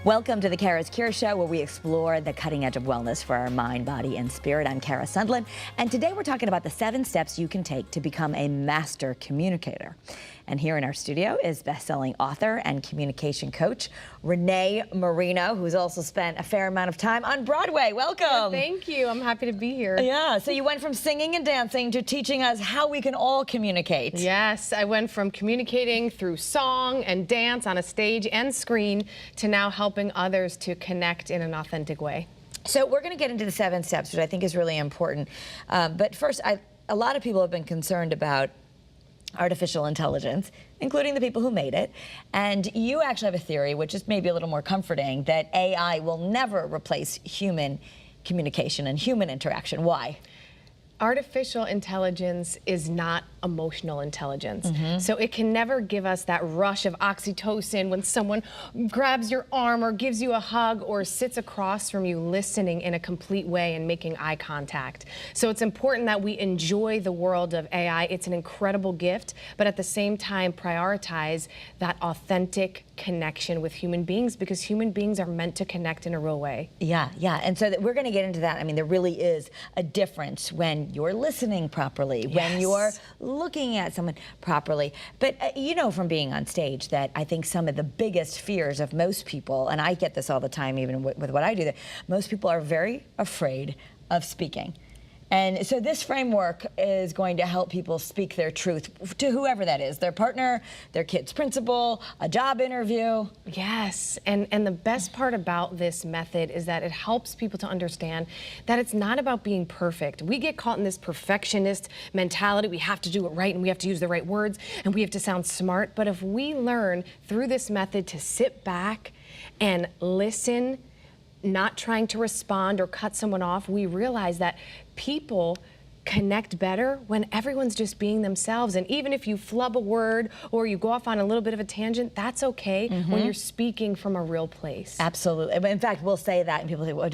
Welcome to the CURES Show, where we explore the cutting edge of wellness for our mind, body, and spirit. I'm Kara Sundlin, and today we're talking about the 7 steps you can take to become a master communicator. And here in our studio is best-selling author and communication coach Renee Marino, who's also spent a fair amount of time on Broadway. Welcome. Yeah, thank you. I'm happy to be here. Yeah, so you went from singing and dancing to teaching us how we can all communicate. Yes, I went from communicating through song and dance on a stage and screen to now helping others to connect in an authentic way. So we're going to get into the 7 steps, which I think is really important. But first, a lot of people have been concerned about artificial intelligence, including the people who made it. And you actually have a theory, which is maybe a little more comforting, that AI will never replace human communication and human interaction. Why? Artificial intelligence is not emotional intelligence. So it can never give us that rush of oxytocin when someone grabs your arm or gives you a hug or sits across from you listening in a complete way and making eye contact. So it's important that we enjoy the world of AI. It's an incredible gift, but at the same time prioritize that authentic connection with human beings, because human beings are meant to connect in a real way. Yeah, and so we're going to get into that. I mean, there really is a difference when you're listening properly, when you're looking at someone properly. But you know from being on stage that I think some of the biggest fears of most people, and I get this all the time even with what I do, that most people are very afraid of speaking. And so this framework is going to help people speak their truth to whoever that is, their partner, their kid's principal, a job interview. Yes, and the best part about this method is that it helps people to understand that it's not about being perfect. We get caught in this perfectionist mentality. We have to do it right, and we have to use the right words, and we have to sound smart. But if we learn through this method to sit back and listen, not trying to respond or cut someone off, we realize that people connect better when everyone's just being themselves. And even if you flub a word or you go off on a little bit of a tangent, that's okay when you're speaking from a real place. Absolutely. In fact, we'll say that and people say, well,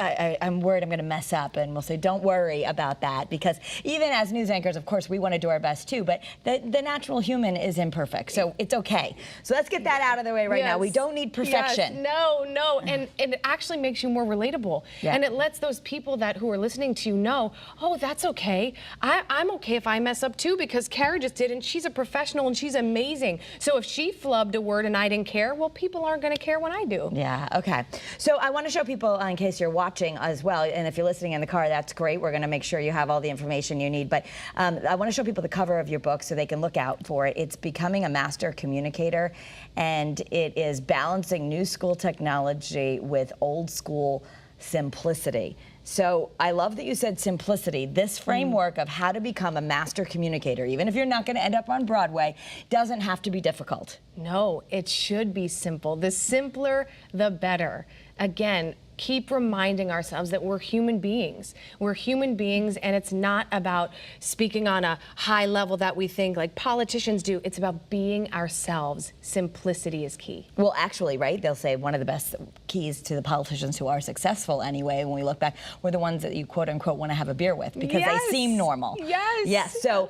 I'm worried I'm going to mess up. And we'll say, don't worry about that, because even as news anchors, of course, we want to do our best too, but the natural human is imperfect. So it's okay. So let's get that out of the way right now. We don't need perfection. Yes. No. And it actually makes you more relatable. And it lets those people who are listening to you know, oh, that's okay. I'm okay if I mess up too, because Kara just did, and she's a professional and she's amazing. So if she flubbed a word and I didn't care, well, people aren't going to care when I do. Yeah, okay. So I want to show people, in case you're watching as well, and if you're listening in the car, that's great. We're going to make sure you have all the information you need. But I want to show people the cover of your book so they can look out for it. It's Becoming a Master Communicator, and it is balancing new school technology with old school simplicity. So I love that you said simplicity. This framework of how to become a master communicator, even if you're not going to end up on Broadway, doesn't have to be difficult. No, it should be simple. The simpler, the better. Again, keep reminding ourselves that we're human beings. We're human beings, and it's not about speaking on a high level that we think like politicians do. It's about being ourselves. Simplicity is key. Well, actually, right, they'll say one of the best keys to the politicians who are successful anyway, when we look back, were the ones that you quote unquote want to have a beer with, because they seem normal. Yes, so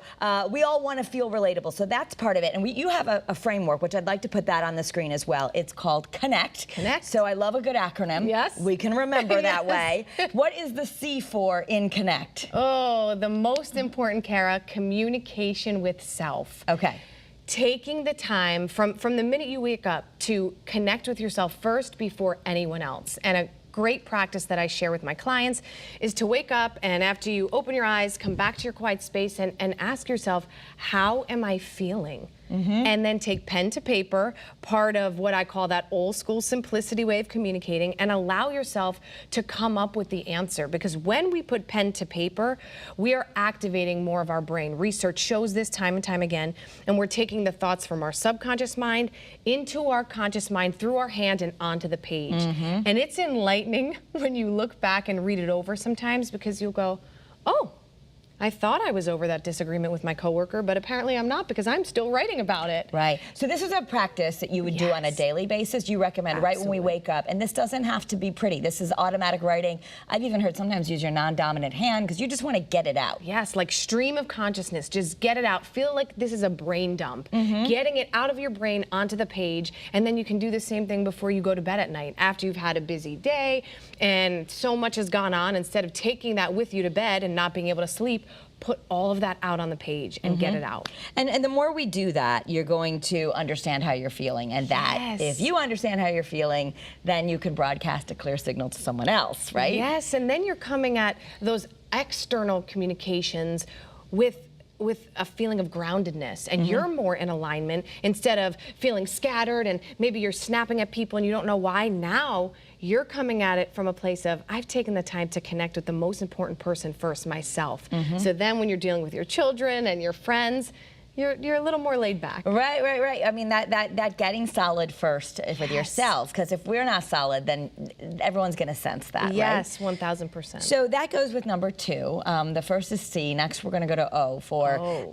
we all want to feel relatable, so that's part of it. And you have a framework, which I'd like to put that on the screen as well. It's called CONNECT. CONNECT. So I love a good acronym. Yes. We can remember that way. What is the C for in CONNECT? Oh, the most important, Kara, communication with self. Okay. Taking the time from the minute you wake up to connect with yourself first before anyone else. And a great practice that I share with my clients is to wake up, and after you open your eyes, come back to your quiet space and ask yourself, how am I feeling? And then take pen to paper, part of what I call that old school simplicity way of communicating, and allow yourself to come up with the answer. Because when we put pen to paper, we are activating more of our brain. Research shows this time and time again, and we're taking the thoughts from our subconscious mind into our conscious mind through our hand and onto the page. And it's enlightening when you look back and read it over sometimes, because you'll go, oh, I thought I was over that disagreement with my coworker, but apparently I'm not because I'm still writing about it. Right. So this is a practice that you would do on a daily basis. You recommend right when we wake up. And this doesn't have to be pretty. This is automatic writing. I've even heard sometimes use your non-dominant hand because you just want to get it out. Yes, like stream of consciousness. Just get it out. Feel like this is a brain dump. Getting it out of your brain onto the page, and then you can do the same thing before you go to bed at night. After you've had a busy day and so much has gone on, instead of taking that with you to bed and not being able to sleep, put all of that out on the page and get it out. And the more we do that, you're going to understand how you're feeling. And that, if you understand how you're feeling, then you can broadcast a clear signal to someone else, right? Yes, and then you're coming at those external communications with a feeling of groundedness, and you're more in alignment instead of feeling scattered and maybe you're snapping at people and you don't know why. Now you're coming at it from a place of, I've taken the time to connect with the most important person first, myself. So then when you're dealing with your children and your friends, you're a little more laid back. Right. I mean, that getting solid first with yourself, because if we're not solid, then everyone's going to sense that, yes, right? 1000%. So that goes with number 2. The first is C. Next, we're going to go to O for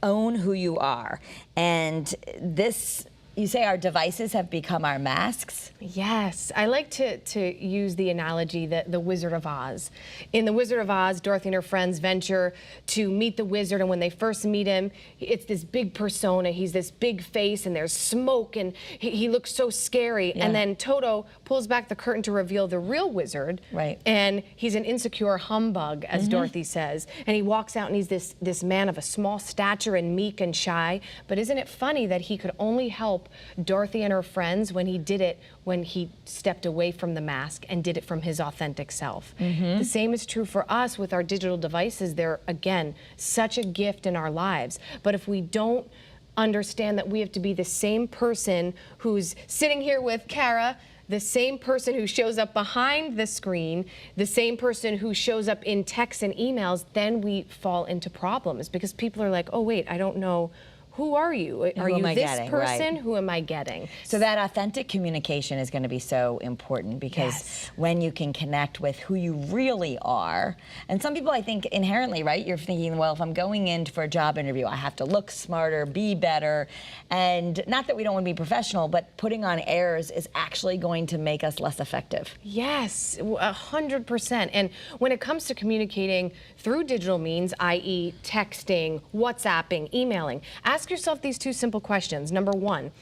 own who you are. And this, you say our devices have become our masks? Yes, I like to use the analogy that the Wizard of Oz. In the Wizard of Oz, Dorothy and her friends venture to meet the wizard, and when they first meet him, it's this big persona. He's this big face, and there's smoke, and he looks so scary. And then Toto pulls back the curtain to reveal the real wizard. Right. And he's an insecure humbug, as Dorothy says. And he walks out, and he's this man of a small stature and meek and shy. But isn't it funny that he could only help Dorothy and her friends when he did it when he stepped away from the mask and did it from his authentic self. The same is true for us with our digital devices. They're, again, such a gift in our lives. But if we don't understand that we have to be the same person who's sitting here with Kara, the same person who shows up behind the screen, the same person who shows up in texts and emails, then we fall into problems because people are like, oh, wait, I don't know. Who are you? Are you this person? Who am I getting? So that authentic communication is going to be so important because when you can connect with who you really are, and some people I think inherently, right, you're thinking, well, if I'm going in for a job interview, I have to look smarter, be better, and not that we don't want to be professional, but putting on airs is actually going to make us less effective. Yes, 100%. And when it comes to communicating through digital means, i.e. texting, WhatsApping, emailing, ask yourself these 2 simple questions. Number 1,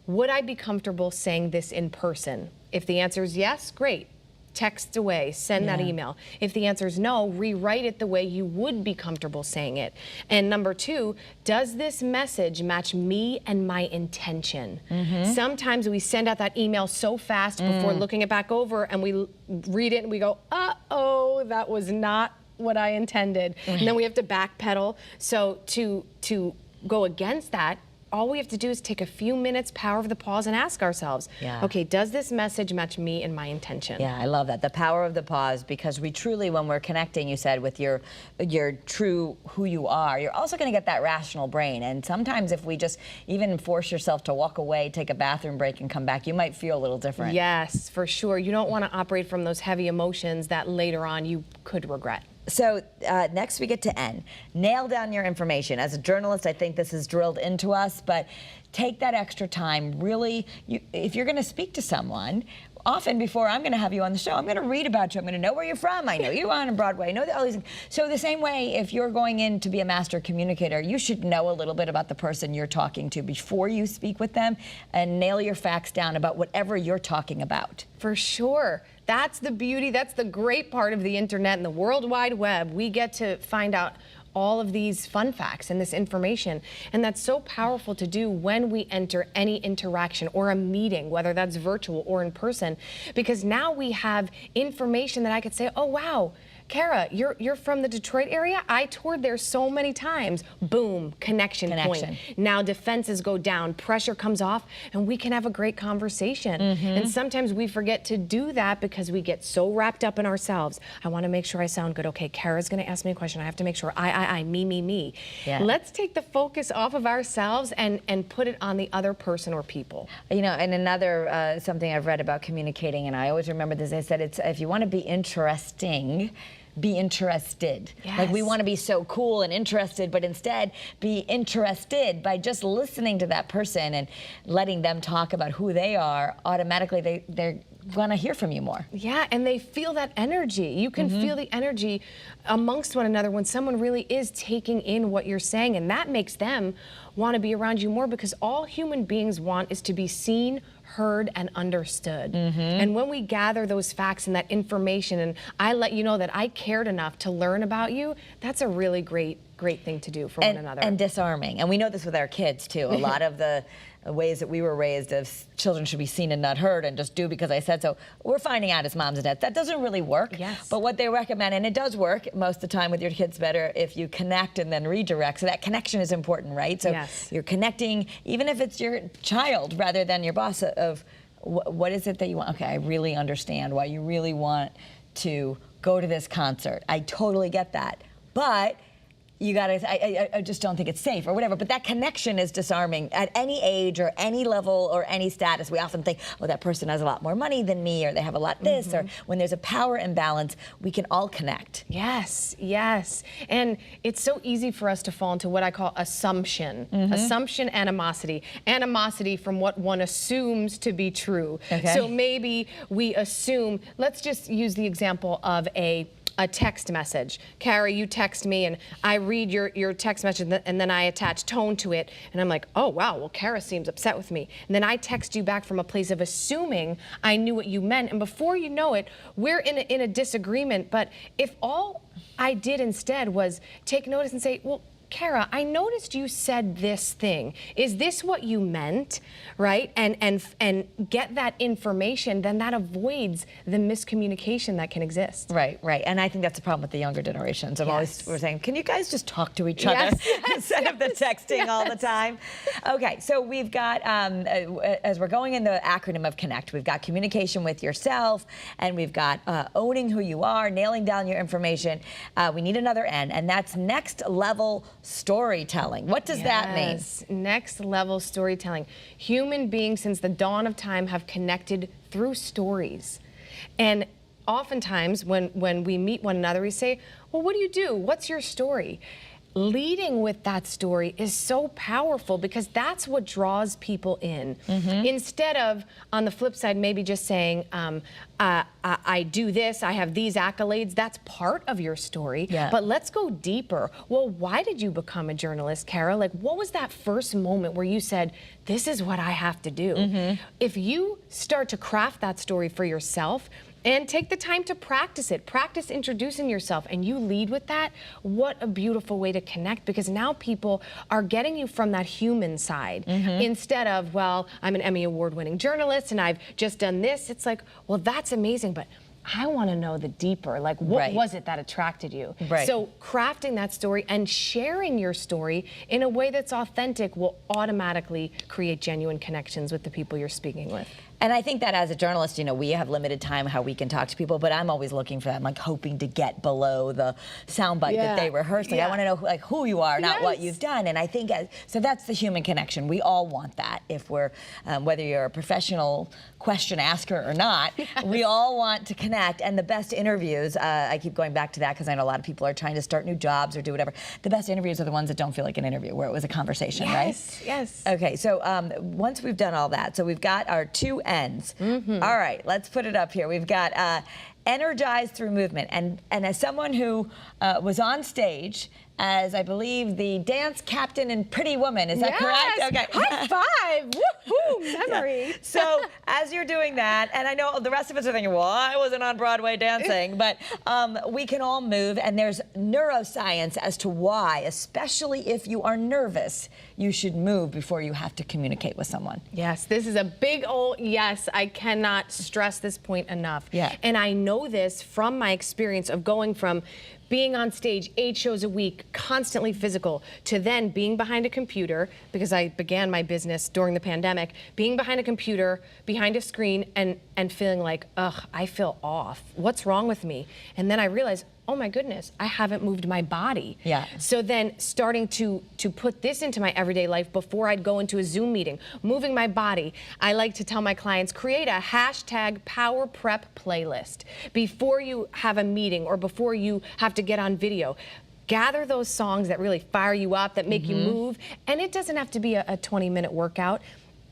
would I be comfortable saying this in person? If the answer is yes, great. Text away, send that email. If the answer is no, rewrite it the way you would be comfortable saying it. And number 2, does this message match me and my intention? Sometimes we send out that email so fast before looking it back over, and we read it and we go, uh-oh, that was not what I intended. And then we have to backpedal. So to go against that, all we have to do is take a few minutes, power of the pause, and ask ourselves, okay, does this message match me and my intention? Yeah, I love that, the power of the pause, because we truly, when we're connecting, you said, with your true who you are, you're also going to get that rational brain. And sometimes if we just even force yourself to walk away, take a bathroom break, and come back, you might feel a little different. Yes, for sure. You don't want to operate from those heavy emotions that later on you could regret. So next we get to N. Nail down your information. As a journalist, I think this is drilled into us, but take that extra time. Really, if you're going to speak to someone, often before I'm going to have you on the show, I'm going to read about you. I'm going to know where you're from. I know you on Broadway. I know all these things. So the same way, if you're going in to be a master communicator, you should know a little bit about the person you're talking to before you speak with them, and nail your facts down about whatever you're talking about. For sure. That's the beauty, that's the great part of the internet and the World Wide Web. We get to find out all of these fun facts and this information. And that's so powerful to do when we enter any interaction or a meeting, whether that's virtual or in person, because now we have information that I could say, oh, wow, Kara, you're from the Detroit area? I toured there so many times. Boom, connection point. Now defenses go down, pressure comes off, and we can have a great conversation. And sometimes we forget to do that because we get so wrapped up in ourselves. I want to make sure I sound good. Okay, Kara's going to ask me a question. I have to make sure I, me. Yeah. Let's take the focus off of ourselves and put it on the other person or people. You know, and another something I've read about communicating, and I always remember this, I said, it's if you want to be interesting, be interested. Like we Yes. want to be so cool and interested, but instead be interested by just listening to that person and letting them talk about who they are. Automatically, they're going to hear from you more. Yeah, and they feel that energy. You can feel the energy amongst one another when someone really is taking in what you're saying, and that makes them want to be around you more, because all human beings want is to be seen, heard, and understood. And when we gather those facts and that information, and I let you know that I cared enough to learn about you, that's a really great thing to do for one another. And disarming. And we know this with our kids too. A lot of the ways that we were raised of children should be seen and not heard and just do because I said so. We're finding out as moms and dads that doesn't really work. Yes. But what they recommend, and it does work most of the time with your kids better if you connect and then redirect. So that connection is important, right? So Yes. you're connecting, even if it's your child rather than your boss, of what is it that you want? Okay, I really understand why you really want to go to this concert. I totally get that. But you gotta, I just don't think it's safe or whatever. But that connection is disarming at any age or any level or any status. We often think, oh, that person has a lot more money than me, or they have a lot this, or when there's a power imbalance, we can all connect. Yes, yes. And it's so easy for us to fall into what I call assumption. Assumption, animosity. Animosity from what one assumes to be true. Okay. So maybe we assume, let's just use the example of a text message. Carrie, you text me and I read your text message and then I attach tone to it and I'm like, oh wow, well Kara seems upset with me. And then I text you back from a place of assuming I knew what you meant, and before you know it, we're in a disagreement. But if all I did instead was take notice and say, well, Kara, I noticed you said this thing. Is this what you meant, right? And get that information, then that avoids the miscommunication that can exist. Right, right. And I think that's the problem with the younger generations. We're saying, can you guys just talk to each other instead of the texting all the time? Okay, so we've got, as we're going in the acronym of CONNECT, we've got communication with yourself, and we've got owning who you are, nailing down your information. We need another N, and that's next level storytelling. What does that mean? Next level storytelling. Human beings since the dawn of time have connected through stories. And oftentimes when we meet one another, we say, well, what do you do? What's your story? Leading with that story is so powerful because that's what draws people in. Instead of, on the flip side, maybe just saying, I do this, I have these accolades, that's part of your story. But let's go deeper. Well, why did you become a journalist, Kara? Like, what was that first moment where you said, this is what I have to do? If you start to craft that story for yourself, and take the time to practice it. Practice introducing yourself, and you lead with that. What a beautiful way to connect, because now people are getting you from that human side instead of, well, I'm an Emmy award-winning journalist and I've just done this. It's like, well, that's amazing, but I want to know the deeper, like what was it that attracted you? So crafting that story and sharing your story in a way that's authentic will automatically create genuine connections with the people you're speaking with. And I think that as a journalist, you know, we have limited time how we can talk to people, but I'm always looking for that. I'm like hoping to get below the soundbite that they rehearse. Like I want to know like who you are, not what you've done. And I think so that's the human connection. We all want that. If we're whether you're a professional question asker or not, we all want to connect. And the best interviews, I keep going back to that because I know a lot of people are trying to start new jobs or do whatever. The best interviews are the ones that don't feel like an interview, where it was a conversation, right? Yes. Okay, so once we've done all that, so we've got our two ends. All right, let's put it up here. We've got energized through movement. And as someone who was on stage as, I believe, the dance captain in Pretty Woman, is that correct? Okay. High five! Woohoo! Memory. So as you're doing that, and I know the rest of us are thinking, well, I wasn't on Broadway dancing, but we can all move, and there's neuroscience as to why, especially if you are nervous, you should move before you have to communicate with someone. Yes, this is a big old yes. I cannot stress this point enough. And I know this from my experience of going from being on stage 8 shows a week, constantly physical, to then being behind a computer, because I began my business during the pandemic, being behind a computer, behind a screen, and feeling like, ugh, I feel off. What's wrong with me? And then I realized, oh my goodness, I haven't moved my body. Yeah. So then starting to put this into my everyday life before I'd go into a Zoom meeting, moving my body. I like to tell my clients, create a hashtag power prep playlist before you have a meeting or before you have to get on video. Gather those songs that really fire you up, that make you move. And it doesn't have to be a 20-minute workout.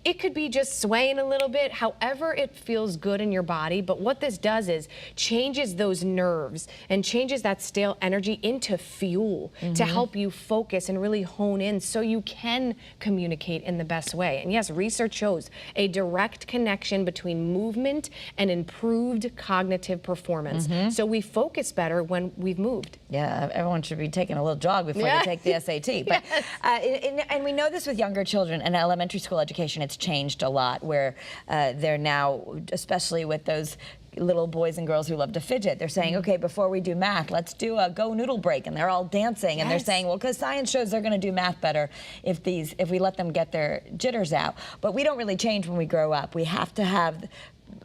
It could be just swaying a little bit, however it feels good in your body. But what this does is changes those nerves and changes that stale energy into fuel to help you focus and really hone in so you can communicate in the best way. And yes, research shows a direct connection between movement and improved cognitive performance. So we focus better when we've moved. Yeah, everyone should be taking a little jog before they take the SAT. But and we know this with younger children and elementary school education. It's changed a lot where they're now, especially with those little boys and girls who love to fidget, they're saying, okay, before we do math, let's do a go noodle break, and they're all dancing, and they're saying, well, because science shows they're going to do math better if we let them get their jitters out. But we don't really change when we grow up. We have to have.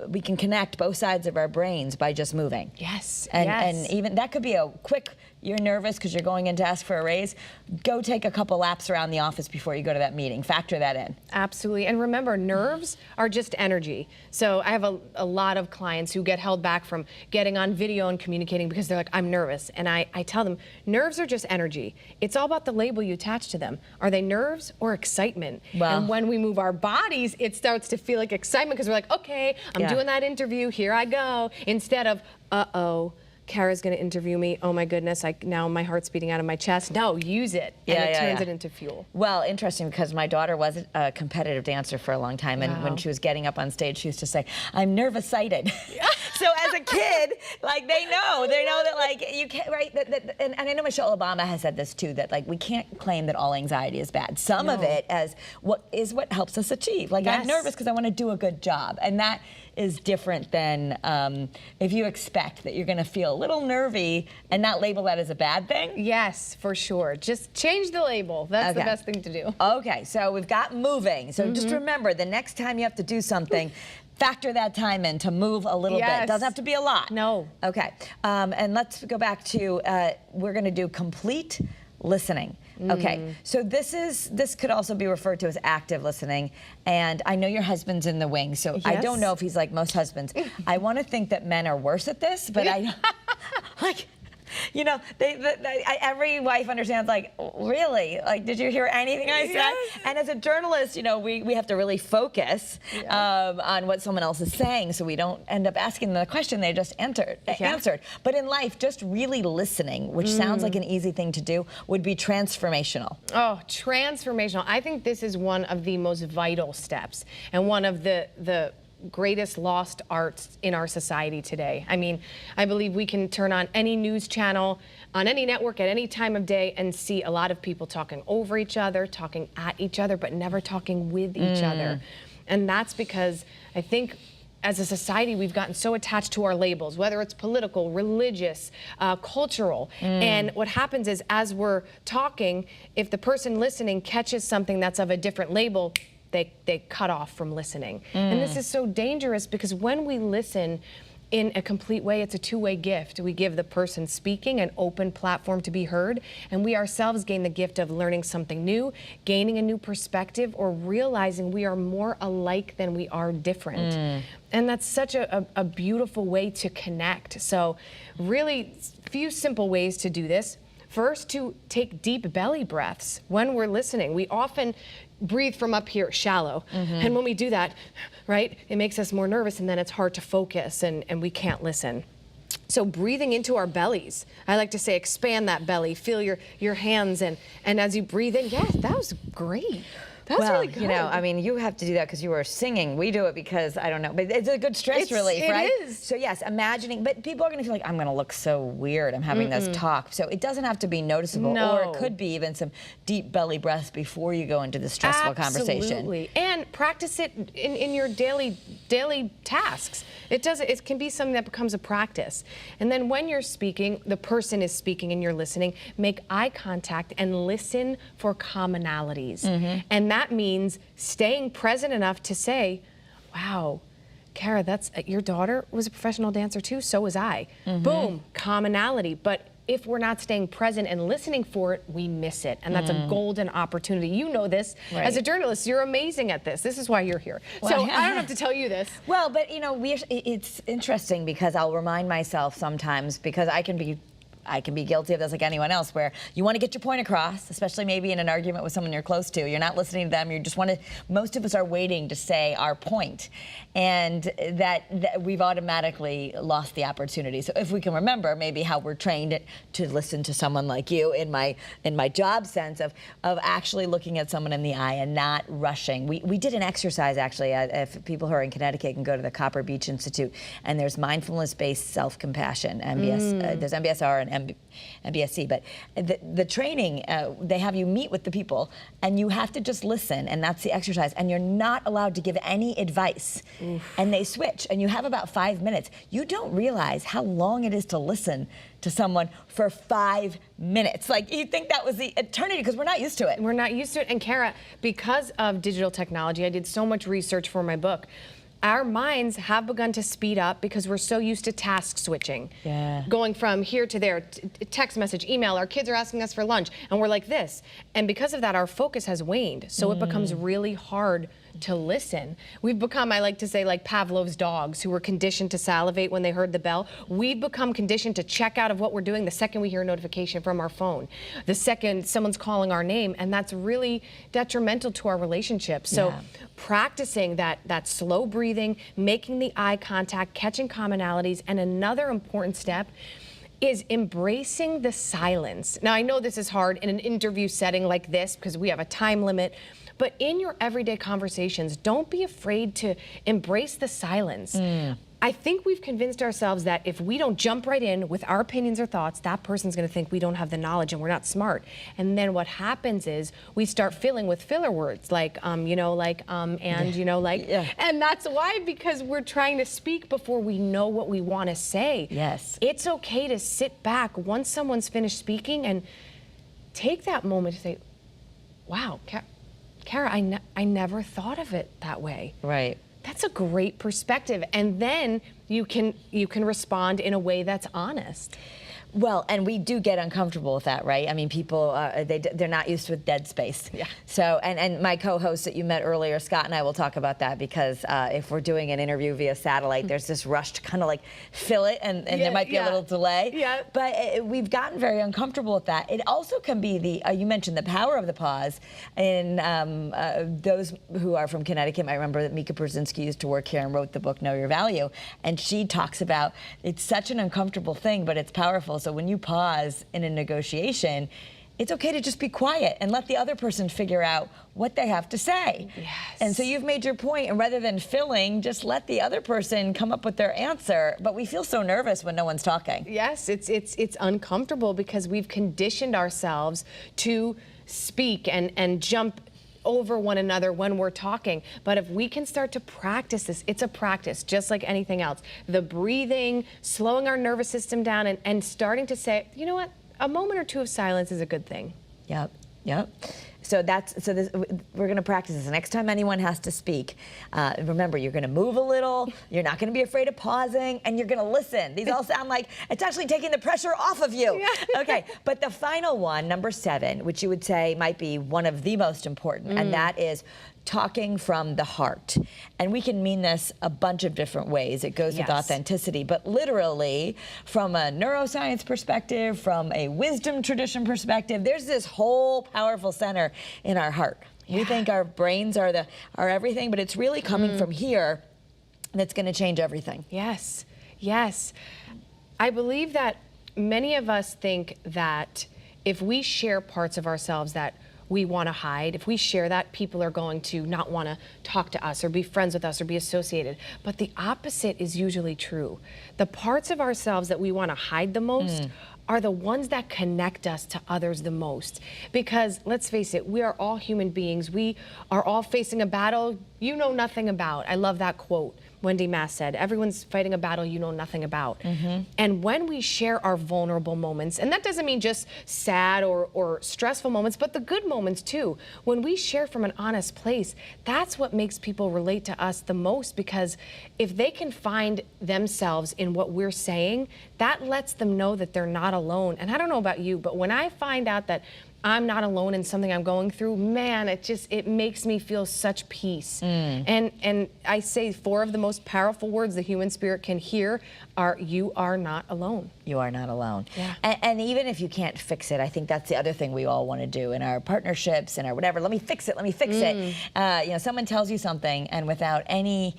We can connect both sides of our brains by just moving. Yes. And even that could be a quick, you're nervous because you're going in to ask for a raise, go take a couple laps around the office before you go to that meeting. Factor that in. Absolutely. And remember, nerves are just energy. So I have a lot of clients who get held back from getting on video and communicating because they're like, I'm nervous. And I tell them, nerves are just energy. It's all about the label you attach to them. Are they nerves or excitement? Well, and when we move our bodies, it starts to feel like excitement because we're like, okay, I'm doing that interview, here I go. Instead of, uh-oh, Kara's going to interview me. Oh my goodness, now my heart's beating out of my chest. No, use it, and it turns it into fuel. Well, interesting, because my daughter was a competitive dancer for a long time, and when she was getting up on stage, she used to say, I'm nervous-sighted. So as a kid, like they know that like you can't, right? And I know Michelle Obama has said this too, that like we can't claim that all anxiety is bad. Some of it as what helps us achieve. Like I'm nervous because I want to do a good job, and that is different than if you expect that you're going to feel a little nervy and not label that as a bad thing. Yes, for sure. Just change the label. That's the best thing to do. Okay, so we've got moving. So just remember, the next time you have to do something, factor that time in to move a little bit. Doesn't have to be a lot. No. Okay, and let's go back to, we're going to do complete listening. Okay, so this could also be referred to as active listening, and I know your husband's in the wing, so I don't know if he's like most husbands. I want to think that men are worse at this, but I like. You know, every wife understands, like, really? Like, did you hear anything I said? Yes. And as a journalist, you know, we have to really focus on what someone else is saying so we don't end up asking them the question they just answered. But in life, just really listening, which sounds like an easy thing to do, would be transformational. Oh, transformational. I think this is one of the most vital steps and one of the greatest lost arts in our society today. I mean, I believe we can turn on any news channel, on any network at any time of day and see a lot of people talking over each other, talking at each other, but never talking with each other. And that's because I think as a society, we've gotten so attached to our labels, whether it's political, religious, cultural. And what happens is as we're talking, if the person listening catches something that's of a different label, they cut off from listening. And this is so dangerous because when we listen in a complete way, it's a two-way gift. We give the person speaking an open platform to be heard, and we ourselves gain the gift of learning something new, gaining a new perspective, or realizing we are more alike than we are different. And that's such a beautiful way to connect. So really, few simple ways to do this. First, to take deep belly breaths when we're listening. We often breathe from up here, shallow. And when we do that, right, it makes us more nervous, and then it's hard to focus, and we can't listen. So breathing into our bellies. I like to say expand that belly, feel your hands, and as you breathe in, that was great. That's really good. You know, I mean, you have to do that because you were singing. We do it because, I don't know, but it's a good stress relief, right? It is. So yes, imagining, but people are going to feel like, I'm going to look so weird. I'm having this talk. So it doesn't have to be noticeable, or it could be even some deep belly breaths before you go into the stressful conversation. Absolutely. And practice it in your daily daily tasks. It can be something that becomes a practice. And then when you're speaking, the person is speaking and you're listening, make eye contact and listen for commonalities. And that means staying present enough to say, wow, Kara, that's your daughter was a professional dancer too, so was I. Boom, commonality. But if we're not staying present and listening for it, we miss it. And that's a golden opportunity. You know this. Right. As a journalist, you're amazing at this. This is why you're here. So I don't have to tell you this. Well, but you know, it's interesting because I'll remind myself sometimes, because I can be guilty of this like anyone else, where you want to get your point across, especially maybe in an argument with someone you're close to. You're not listening to them. You just want to, most of us are waiting to say our point. And that we've automatically lost the opportunity. So if we can remember maybe how we're trained to listen to someone like you in my job sense of actually looking at someone in the eye and not rushing. We did an exercise actually, if people who are in Connecticut can go to the Copper Beach Institute, and there's mindfulness-based self-compassion, MBS, there's MBSR and MBSC, but the training, they have you meet with the people and you have to just listen, and that's the exercise, and you're not allowed to give any advice. And they switch, and you have about 5 minutes. You don't realize how long it is to listen to someone for 5 minutes. Like, you think that was the eternity, because we're not used to it. We're not used to it. And Kara, because of digital technology, I did so much research for my book. Our minds have begun to speed up because we're so used to task switching. Yeah. Going from here to there, text message, email, our kids are asking us for lunch, and we're like this. And because of that, our focus has waned. So it becomes really hard to listen. We've become, I like to say, like Pavlov's dogs who were conditioned to salivate when they heard the bell. We've become conditioned to check out of what we're doing the second we hear a notification from our phone, the second someone's calling our name, and that's really detrimental to our relationship. So practicing that slow breathing, making the eye contact, catching commonalities, and another important step is embracing the silence. Now, I know this is hard in an interview setting like this because we have a time limit, but in your everyday conversations, don't be afraid to embrace the silence. I think we've convinced ourselves that if we don't jump right in with our opinions or thoughts, that person's gonna think we don't have the knowledge and we're not smart. And then what happens is we start filling with filler words like, and, you know, like, and that's why, because we're trying to speak before we know what we wanna say. Yes. It's okay to sit back once someone's finished speaking and take that moment to say, wow, Kara, I never thought of it that way. Right. That's a great perspective. And then you can respond in a way that's honest. Well, and we do get uncomfortable with that, right? I mean, people, they're not used with dead space. Yeah. So, and my co-host that you met earlier, Scott, and I will talk about that, because if we're doing an interview via satellite, there's this rush to kind of like fill it, and there might be a little delay. Yeah. But we've gotten very uncomfortable with that. It also can be the, you mentioned the power of the pause, and those who are from Connecticut might remember that Mika Brzezinski used to work here and wrote the book Know Your Value, and she talks about it's such an uncomfortable thing, but it's powerful. So when you pause in a negotiation, it's okay to just be quiet and let the other person figure out what they have to say. Yes. And so you've made your point, and rather than filling, just let the other person come up with their answer. But we feel so nervous when no one's talking. Yes, it's uncomfortable because we've conditioned ourselves to speak and jump over one another when we're talking. But if we can start to practice this, it's a practice just like anything else. The breathing, slowing our nervous system down, and starting to say, you know what, a moment or two of silence is a good thing. Yep, yep. So we're going to practice this. Next time anyone has to speak, remember, you're going to move a little, you're not going to be afraid of pausing, and you're going to listen. These all sound like it's actually taking the pressure off of you. Yeah. Okay, but the final one, number 7, which you would say might be one of the most important, and that is talking from the heart. And we can mean this a bunch of different ways. It goes with authenticity, but literally from a neuroscience perspective, from a wisdom tradition perspective, there's this whole powerful center in our heart. We think our brains are everything, but it's really coming from here that's going to change everything. Yes, yes. I believe that many of us think that if we share parts of ourselves that we want to hide, if we share that, people are going to not want to talk to us or be friends with us or be associated. But the opposite is usually true. The parts of ourselves that we want to hide the most are the ones that connect us to others the most. Because let's face it, we are all human beings. We are all facing a battle you know nothing about. I love that quote Wendy Mass said. Everyone's fighting a battle you know nothing about. And when we share our vulnerable moments, and that doesn't mean just sad or stressful moments, but the good moments too. When we share from an honest place, that's what makes people relate to us the most, because if they can find themselves in what we're saying, that lets them know that they're not alone. And I don't know about you, but when I find out that I'm not alone in something I'm going through, man, it makes me feel such peace. And I say 4 of the most powerful words the human spirit can hear are, you are not alone. You are not alone. Yeah. And even if you can't fix it, I think that's the other thing we all want to do in our partnerships and our whatever. Let me fix it. Let me fix it. You know, someone tells you something, and without any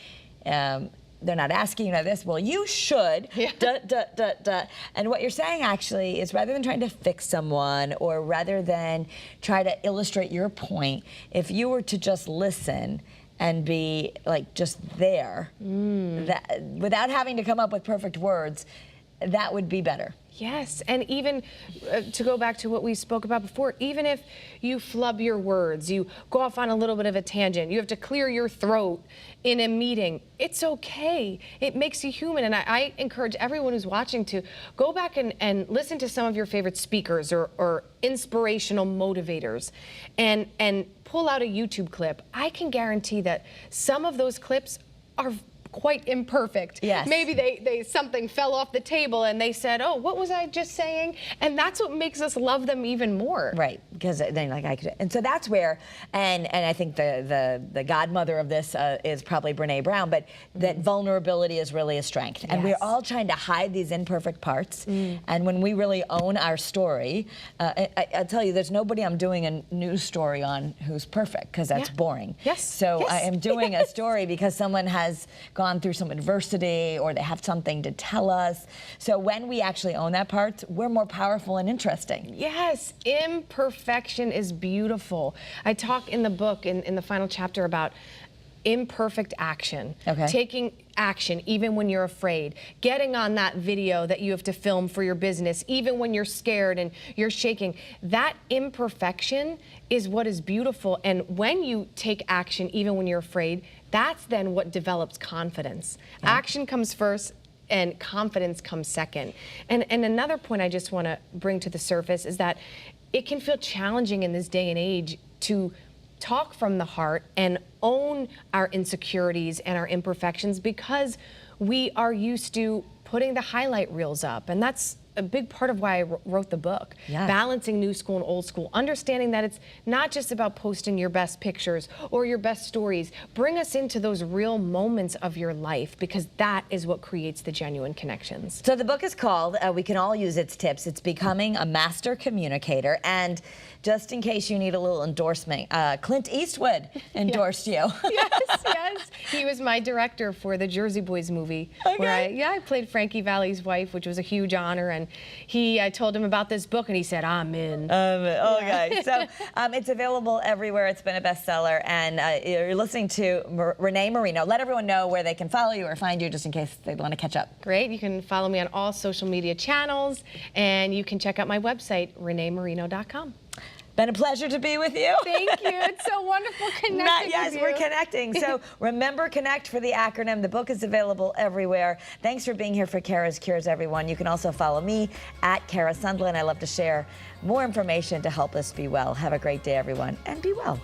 they're not asking you this, well, you should, And what you're saying actually is, rather than trying to fix someone or rather than try to illustrate your point, if you were to just listen and be like just there, that, without having to come up with perfect words, that would be better. Yes, and even to go back to what we spoke about before, even if you flub your words, you go off on a little bit of a tangent, you have to clear your throat in a meeting, it's okay. It makes you human. And I encourage everyone who's watching to go back and listen to some of your favorite speakers or inspirational motivators and pull out a YouTube clip. I can guarantee that some of those clips are quite imperfect. Yes. Maybe they something fell off the table and they said, oh, what was I just saying? And that's what makes us love them even more. Right, because then like I could, and so that's where, and I think the godmother of this is probably Brene Brown, but that vulnerability is really a strength. And we're all trying to hide these imperfect parts. And when we really own our story, I'll tell you, there's nobody I'm doing a news story on who's perfect, because that's boring. Yes. So I am doing a story because someone has gone through some adversity or they have something to tell us. So when we actually own that part, we're more powerful and interesting. Yes, imperfection is beautiful. I talk in the book, in the final chapter, about imperfect action. Taking action even when you're afraid. Getting on that video that you have to film for your business, even when you're scared and you're shaking. That imperfection is what is beautiful. And when you take action even when you're afraid, that's then what develops confidence. Action comes first and confidence comes second. And another point I just want to bring to the surface is that it can feel challenging in this day and age to talk from the heart and own our insecurities and our imperfections, because we are used to putting the highlight reels up. And that's a big part of why I wrote the book. Balancing new school and old school, understanding that it's not just about posting your best pictures or your best stories. Bring us into those real moments of your life, because that is what creates the genuine connections. So the book is called, we can all use its tips, it's Becoming a Master Communicator. And just in case you need a little endorsement, Clint Eastwood endorsed you. Yes. He was my director for the Jersey Boys movie. Where I played Frankie Valli's wife, which was a huge honor. And I told him about this book, and he said, I'm in. Okay, so it's available everywhere. It's been a bestseller. And you're listening to Renee Marino. Let everyone know where they can follow you or find you, just in case they want to catch up. Great. You can follow me on all social media channels, and you can check out my website, reneemarino.com. Been a pleasure to be with you. Thank you. It's so wonderful connecting Yes, with you. we're connecting. So remember, CONNECT for the acronym. The book is available everywhere. Thanks for being here for Kara's Cures, everyone. You can also follow me at Kara Sundlin. I love to share more information to help us be well. Have a great day, everyone, and be well.